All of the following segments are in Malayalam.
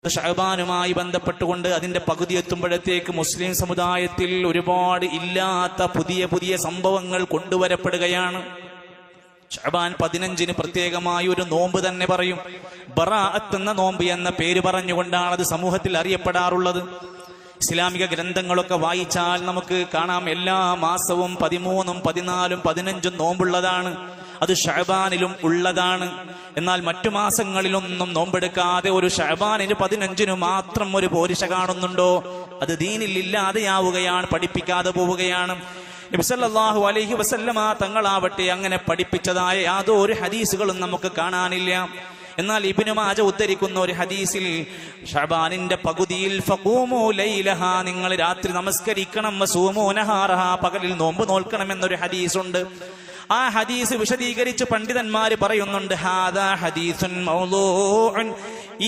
ഷഅബാനുമായി ബന്ധപ്പെട്ടുകൊണ്ട് അതിന്റെ പകുതി എത്തുമ്പോഴത്തേക്ക് മുസ്ലിം സമുദായത്തിൽ ഒരുപാട് ഇല്ലാത്ത പുതിയ പുതിയ സംഭവങ്ങൾ കൊണ്ടുവരപ്പെടുകയാണ്. ഷഅബാൻ 15 പ്രത്യേകമായി ഒരു നോമ്പ് തന്നെ പറയും. ബറാഅത്ത് എന്ന നോമ്പ് എന്ന പേര് പറഞ്ഞുകൊണ്ടാണ് അത് സമൂഹത്തിൽ അറിയപ്പെടാറുള്ളത്. ഇസ്ലാമിക ഗ്രന്ഥങ്ങളൊക്കെ വായിച്ചാൽ നമുക്ക് കാണാം, എല്ലാ മാസവും 13, 14, 15 നോമ്പുള്ളതാണ്. അത് ഷഅബാനിലും ഉള്ളതാണ്. എന്നാൽ മറ്റു മാസങ്ങളിലൊന്നും നോമ്പെടുക്കാതെ ഒരു ഷഅബാനിന് 15 മാത്രം ഒരു പോരിശ കാണുന്നുണ്ടോ? അത് ദീനിൽ ഇല്ലാതെയാവുകയാണ്, പഠിപ്പിക്കാതെ പോവുകയാണ്. നബി സല്ലല്ലാഹു അലൈഹി വസല്ലമ തങ്ങളാവട്ടെ അങ്ങനെ പഠിപ്പിച്ചതായ യാതൊരു ഹദീസുകളും നമുക്ക് കാണാനില്ല. എന്നാൽ ഇബ്നു മാജ ഉദ്ധരിക്കുന്ന ഒരു ഹദീസിൽ ഷഅബാനിന്റെ പകുതിയിൽ ഫഖൂമു ലൈലഹ, നിങ്ങൾ രാത്രി നമസ്കരിക്കണം, വസൂമു നഹാറഹ, പകലിൽ നോമ്പ് നോൽക്കണം എന്നൊരു ഹദീസുണ്ട്. ആ ഹദീസ് വിശദീകരിച്ച് പണ്ഡിതന്മാര് പറയുന്നുണ്ട്, ഹാദാ ഹദീസുൻ മൗളൂഉൻ,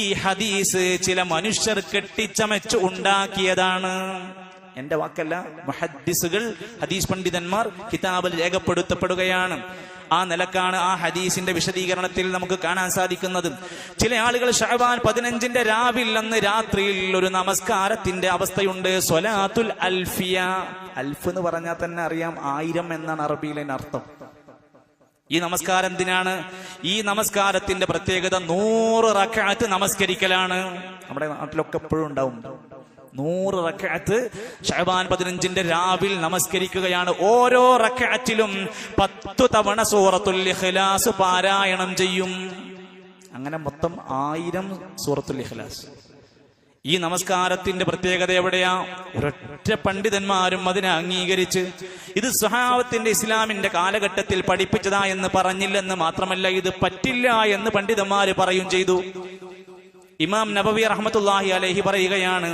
ഈ ഹദീസ് ചില മനുഷ്യർ കെട്ടിച്ചമച്ച് ഉണ്ടാക്കിയതാണ്. എന്റെ വാക്കല്ല, മുഹദ്ദിസുകൾ, ഹദീസ് പണ്ഡിതന്മാർ കിതാബിൽ രേഖപ്പെടുത്തപ്പെടുകയാണ്. ആ നിലക്കാണ് ആ ഹദീസിന്റെ വിശദീകരണത്തിൽ നമുക്ക് കാണാൻ സാധിക്കുന്നത്. ചില ആളുകൾ ഷഅബാൻ 15 രാവിൽ അന്ന് രാത്രിയിൽ ഒരു നമസ്കാരത്തിന്റെ അവസ്ഥയുണ്ട്, സ്വലാത്തുൽ അൽഫിയ. അൽഫ് എന്ന് പറഞ്ഞാൽ തന്നെ അറിയാം 1000 എന്നാണ് അറബിയിലെ അർത്ഥം. ഈ നമസ്കാരം എന്തിനാണ്? ഈ നമസ്കാരത്തിന്റെ പ്രത്യേകത 100 റക്അത്ത് നമസ്കരിക്കലാണ്. നമ്മുടെ നാട്ടിലൊക്കെ എപ്പോഴും ഉണ്ടാവും 100 റക്അത്ത് ഷഅബാൻ 15 രാവിൽ നമസ്കരിക്കുകയാണ്. ഓരോ റക്അത്തിലും 10 തവണ സൂറത്തുൽ ഇഖ്ലാസ് പാരായണം ചെയ്യും. അങ്ങനെ മൊത്തം 1000 സൂറത്തുൽ ഇഖ്ലാസ്. ഈ നമസ്കാരത്തിന്റെ പ്രത്യേകത എവിടെയാ? ഒരൊറ്റ പണ്ഡിതന്മാരും അതിനെ അംഗീകരിച്ച് ഇത് സ്വഹാബത്തിന്റെ ഇസ്ലാമിന്റെ കാലഘട്ടത്തിൽ പഠിപ്പിച്ചതാ എന്ന് പറഞ്ഞില്ലെന്ന് മാത്രമല്ല, ഇത് പറ്റില്ല എന്ന് പണ്ഡിതന്മാര് പറയും ചെയ്തു. ഇമാം നബവി റഹ്മത്തുള്ളാഹി അലൈഹി പറയുകയാണ്,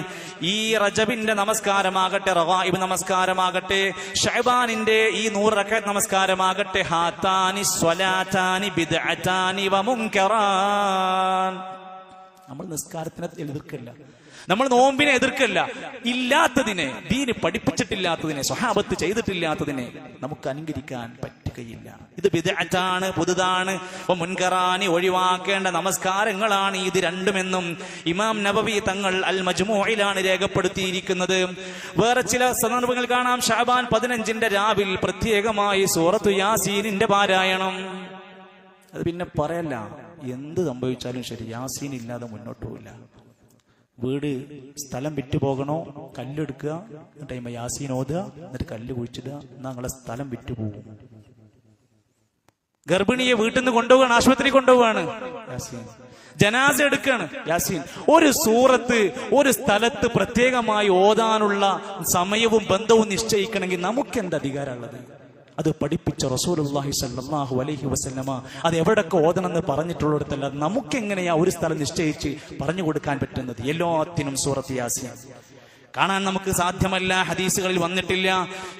ഈ റജബിന്റെ നമസ്കാരമാകട്ടെ, റഗായിബ് നമസ്കാരമാകട്ടെ, ഷഅബാനിന്റെ ഈ 100 റക്അത്ത് നമസ്കാരമാകട്ടെ, ഹാതാനി സ്വലാതാനി ബിദ്അതാനി വമുൻകറാൻ. നമ്മൾ നിസ്കാരത്തിനെ എതിർക്കല്ല, നമ്മൾ നോമ്പിനെ എതിർക്കല്ല. ഇല്ലാത്തതിനെ, ദീന് പഠിപ്പിച്ചിട്ടില്ലാത്തതിനെ, സ്വഹാബത്ത് ചെയ്തിട്ടില്ലാത്തതിനെ നമുക്ക് അനുകരിക്കാൻ പറ്റുകയില്ല. ഇത് ബിദ്അത്താണ്, പുതുതാണ്. മുൻകറാനി, ഒഴിവാക്കേണ്ട നമസ്കാരങ്ങളാണ് ഇത് രണ്ടുമെന്നും ഇമാം നബവി തങ്ങൾ അൽ മജ്മൂഇലാണ് രേഖപ്പെടുത്തിയിരിക്കുന്നത്. വേറെ ചില സന്ദർഭങ്ങൾ കാണാം, ഷഅബാൻ 15 രാവിൽ പ്രത്യേകമായി സൂറത്തു യാസീനിന്റെ പാരായണം. അത് പിന്നെ പറയല്ല, എന്ത് സംഭവിച്ചാലും ശരി യാസീൻ ഇല്ലാതെ മുന്നോട്ട് പോവില്ല. വീട് സ്ഥലം വിറ്റ് പോകണോ, കല്ലെടുക്കുക, എന്നിട്ട് യാസീൻ ഓതുക, എന്നിട്ട് കല്ല് കുഴിച്ചിടുക, എന്നാൽ നിങ്ങളെ സ്ഥലം വിറ്റ് പോകും. ഗർഭിണിയെ വീട്ടിൽ നിന്ന് കൊണ്ടുപോവാണ്, ആശുപത്രി കൊണ്ടുപോവാണ്, യാസീൻ. ജനാസ എടുക്കാണ്, യാസീൻ. ഒരു സൂറത്ത് ഒരു സ്ഥലത്ത് പ്രത്യേകമായി ഓതാനുള്ള സമയവും ബന്ധവും നിശ്ചയിക്കണമെങ്കിൽ നമുക്ക് എന്ത് അധികാരമുള്ളത്? അത് പഠിപ്പിച്ച റസൂലുള്ളാഹി സ്വല്ലല്ലാഹു അലൈഹി വസല്ലമ അത് എവിടൊക്കെ ഓതണമെന്ന് പറഞ്ഞിട്ടുള്ളിടത്തല്ല നമുക്കെങ്ങനെയാ ഒരു സ്ഥലം നിശ്ചയിച്ച് പറഞ്ഞു കൊടുക്കാൻ പറ്റുന്നത്? എല്ലാത്തിനും സൂറത്ത് യാസീൻ കാണാൻ നമുക്ക് സാധ്യമല്ല, ഹദീസുകളിൽ വന്നിട്ടില്ല.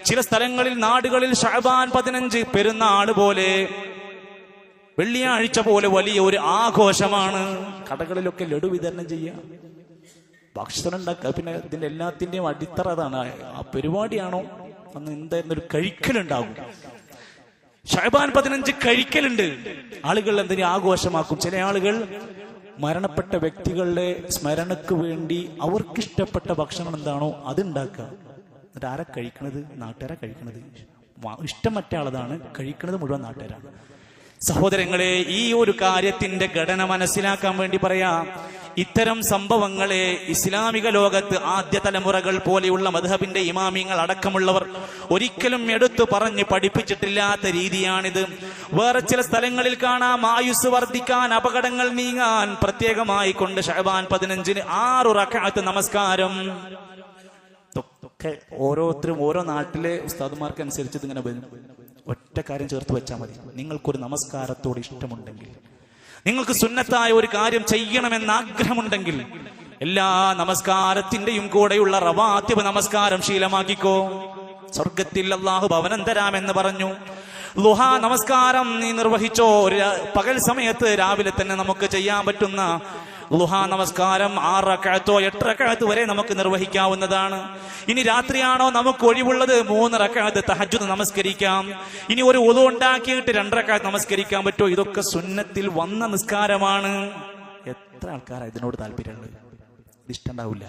ചില സ്ഥലങ്ങളിൽ, നാടുകളിൽ ഷഅബാൻ 15 പെരുന്നാൾ പോലെ, വെള്ളിയാഴ്ച പോലെ വലിയ ഒരു ആഘോഷമാണ്. കടകളിലൊക്കെ ലഡു വിതരണം ചെയ്യുക, ഭക്ഷണം ഉണ്ടാക്കുക. പിന്നെ ഇതിന്റെ എല്ലാത്തിന്റെയും അടിത്തറ അതാണ്. ആ പരിപാടിയാണോ അന്ന് എന്തായിരുന്നു, ഒരു കഴിക്കലുണ്ടാകും. ഷഅബാൻ 15 കഴിക്കലുണ്ട്. ആളുകൾ എന്തിനു ആഘോഷമാക്കും. ചില ആളുകൾ മരണപ്പെട്ട വ്യക്തികളുടെ സ്മരണക്ക് വേണ്ടി അവർക്കിഷ്ടപ്പെട്ട ഭക്ഷണം എന്താണോ അതുണ്ടാക്കുക. എന്നിട്ട് ആരാ കഴിക്കണത്? നാട്ടുകാരാ കഴിക്കണത്. ഇഷ്ടം മറ്റാളതാണ്, കഴിക്കണത് മുഴുവൻ നാട്ടുകാരാണ്. സഹോദരങ്ങളെ, ഈ ഒരു കാര്യത്തിന്റെ ഘടന മനസ്സിലാക്കാൻ വേണ്ടി പറയാം. ഇത്തരം സംഭവങ്ങളെ ഇസ്ലാമിക ലോകത്ത് ആദ്യ തലമുറകൾ പോലെയുള്ള മദ്ഹബിന്റെ ഇമാമിങ്ങൾ അടക്കമുള്ളവർ ഒരിക്കലും എടുത്തു പറഞ്ഞ് പഠിപ്പിച്ചിട്ടില്ലാത്ത രീതിയാണിത്. വേറെ ചില സ്ഥലങ്ങളിൽ കാണാം, ആയുസ് വർദ്ധിക്കാൻ, അപകടങ്ങൾ നീങ്ങാൻ പ്രത്യേകമായി കൊണ്ട് ഷഅബാൻ 15 6 റക്അത്ത് നമസ്കാരം. ഓരോരുത്തരും ഓരോ നാട്ടിലെ ഉസ്താദുമാർക്ക് അനുസരിച്ച് ഇങ്ങനെ ഒറ്റ കാര്യം ചേർത്ത് വെച്ചാൽ മതി. നിങ്ങൾക്കൊരു നമസ്കാരത്തോട് ഇഷ്ടമുണ്ടെങ്കിൽ, നിങ്ങൾക്ക് സുന്നത്തായ ഒരു കാര്യം ചെയ്യണമെന്ന് ആഗ്രഹമുണ്ടെങ്കിൽ, എല്ലാ നമസ്കാരത്തിന്റെയും കൂടെയുള്ള റവാത്തിബ് നമസ്കാരം ശീലമാക്കിക്കോ. സ്വർഗത്തിൽ അല്ലാഹു ഭവനം തരാമെന്ന് പറഞ്ഞു. ളുഹാ നമസ്കാരം നീ നിർവഹിച്ചോ. പകൽ സമയത്ത് രാവിലെ തന്നെ നമുക്ക് ചെയ്യാൻ പറ്റുന്ന ളുഹാ നമസ്കാരം 6 റക്അത്തോ 8 റക്അത്ത് വരെ നമുക്ക് നിർവഹിക്കാവുന്നതാണ്. ഇനി രാത്രിയാണോ നമുക്ക് ഒഴിവുള്ളത്, 3 റക്അത്ത് തഹജ്ജുദ് നമസ്കരിക്കാം. ഇനി ഒരു വുളു ഉണ്ടാക്കിയിട്ട് 2 റക്അത്ത് നമസ്കരിക്കാൻ പറ്റുമോ? ഇതൊക്കെ സുന്നത്തിൽ വന്ന നിസ്കാരമാണ്. എത്ര ആൾക്കാരാണ് ഇതിനോട് താല്പര്യമുള്ളത്? ഇഷ്ടണ്ടാവില്ല.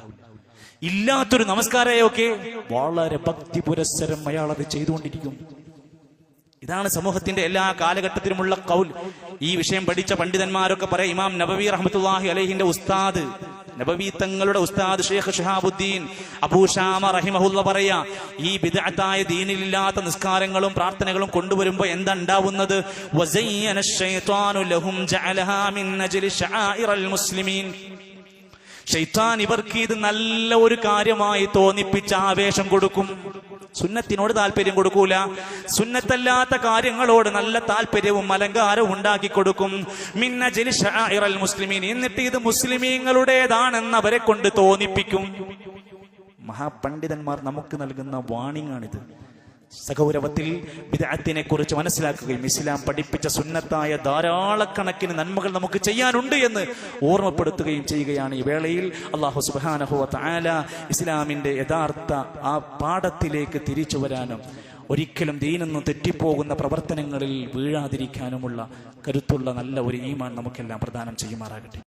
ഇല്ലാത്തൊരു നമസ്കാരമൊക്കെ വളരെ ഭക്തി പുരസ്സരം അയാൾ അത് ചെയ്തുകൊണ്ടിരിക്കും. ഇതാണ് സമൂഹത്തിന്റെ എല്ലാ കാലഘട്ടത്തിലുമുള്ള ഖൗൽ. ഈ വിഷയം പഠിച്ച പണ്ഡിതന്മാരൊക്കെ പറയാം. ഇമാം നബവി റഹ്മത്തുള്ളാഹി അലൈഹിന്റെ ഉസ്താദ്, നബവി തങ്ങളുടെ ഉസ്താദ് ഷെയ്ഖ് ശിഹാബുദ്ദീൻ അബൂ ഷാമ റഹിമഹുല്ല പറയാ, ഈ ബിദ്അത്തായ ദീനിലില്ലാത്ത നിസ്കാരങ്ങളും പ്രാർത്ഥനകളും കൊണ്ടുവരുമ്പോ എന്താ ഉണ്ടാവുന്നത്? വസയ്യന ശൈത്വാനു ലഹും ജഅലഹാ മിൻ അജ്ലി ശആഇറൽ മുസ്ലിമീൻ. ശൈത്താൻ ഇവർക്ക് ഇത് നല്ല ഒരു കാര്യമായി തോന്നിപ്പിച്ച് ആവേശം കൊടുക്കും. സുന്നത്തിനോട് താല്പര്യം കൊടുക്കൂല, സുന്നത്തല്ലാത്ത കാര്യങ്ങളോട് നല്ല താല്പര്യവും അലങ്കാരവും ഉണ്ടാക്കി കൊടുക്കും. മിൻ അജ്ലി ശആഇറൽ മുസ്ലിമീൻ. എന്നിട്ട് ഇത് മുസ്ലിമീങ്ങളുടേതാണെന്ന് അവരെ കൊണ്ട് തോന്നിപ്പിക്കും. മഹാപണ്ഡിതന്മാർ നമുക്ക് നൽകുന്ന വാണിംഗ് ആണിത്. സഗൗരവത്തിൽ ബിദ്അത്തിനെ കുറിച്ച് മനസ്സിലാക്കുകയും ഇസ്ലാം പഠിപ്പിച്ച സുന്നത്തായ ധാരാളക്കണക്കിന് നന്മകൾ നമുക്ക് ചെയ്യാനുണ്ട് എന്ന് ഓർമ്മപ്പെടുത്തുകയും ചെയ്യുകയാണ് ഈ വേളയിൽ. അല്ലാഹു സുബ്ഹാനഹു വ തആല ഇസ്ലാമിന്റെ യഥാർത്ഥ ആ പാഠത്തിലേക്ക് തിരിച്ചു വരാനും ഒരിക്കലും ദീനൊന്നും തെറ്റിപ്പോകുന്ന പ്രവർത്തനങ്ങളിൽ വീഴാതിരിക്കാനുമുള്ള കരുത്തുള്ള നല്ല ഒരു ഈമാൻ നമുക്കെല്ലാം പ്രദാനം ചെയ്യുമാറാകട്ടെ.